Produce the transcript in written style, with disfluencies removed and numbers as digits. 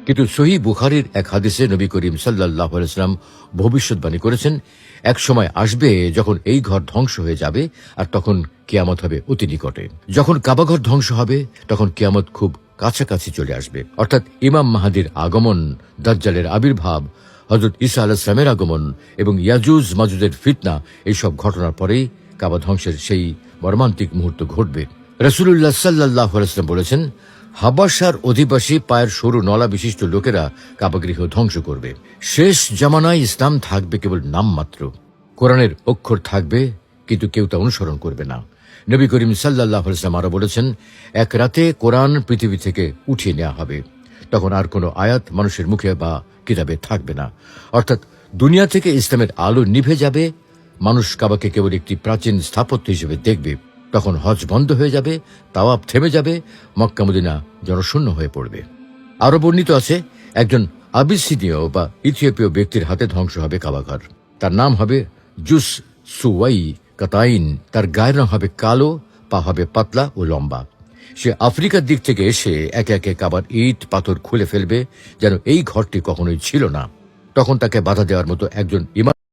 কিন্তু সহিহ বুখারীর এক হাদিসে নবী করিম সাল্লাল্লাহু আলাইহি ওয়াসাল্লাম ভবিষ্যৎবাণী করেছেন, এক সময় আসবে যখন এই ঘর ধ্বংস হয়ে যাবে, আর তখন কিয়ামত হবে অতি নিকটে। যখন কাবাঘর ধ্বংস হবে তখন কিয়ামত খুব কাছাকাছি চলে আসবে। অর্থাৎ ইমাম মাহদীর আগমন, দাজ্জালের আবির্ভাব, হযরত ঈসা আলাইহিস সালামের আগমন এবং ইয়াজুজ মাজুজের ফিতনা, এইসব ঘটনার পরেই কাবা ধ্বংসের সেই মর্মান্তিক মুহূর্ত ঘটবে। রাসূলুল্লাহ সাল্লাল্লাহু আলাইহি ওয়াসাল্লাম বলেছেন, হাবাসার অধিবাসী পায়ের সরু নলা বিশিষ্ট লোকেরা কাবাগৃহ ধ্বংস করবে। শেষ জামানায় ইসলাম থাকবে কেবল নামমাত্র। কোরআনের অক্ষর থাকবে, কিন্তু কেউ তা অনুসরণ করবে না। নবী করিম সাল্লাল্লাহু আলাইহি ওয়াসাল্লাম আরো বলেছেন, এক রাতে কোরআন পৃথিবী থেকে উঠিয়ে নেওয়া হবে। তখন আর কোনো আয়াত মানুষের মুখে বা কিতাবে থাকবে না। অর্থাৎ দুনিয়া থেকে ইসলামের আলো নিভে যাবে। মানুষ কাবাকে কেবল একটি প্রাচীন স্থাপত্য হিসেবে দেখবে। তখন হজ বন্ধ হয়ে যাবে, তাওয়াফ থেমে যাবে, মক্কা মদিনা জনশূন্য হয়ে পড়বে। আরো বর্ণিত আছে, একজন আবিসিনীয় বা ইথিওপীয় ব্যক্তির হাতে ধ্বংস হবে কাবাঘর। তার নাম হবে জুস সুওয়াই কাতাইন। তার গায়ের রং হবে কালো, পা হবে পাতলা ও লম্বা। সে আফ্রিকার দিক থেকে এসে একে একে কাবার ইট পাথর খুলে ফেলবে, যেন এই ঘরটি কখনোই ছিল না। তখন তাকে বাধা দেওয়ার মতো একজন ইমাম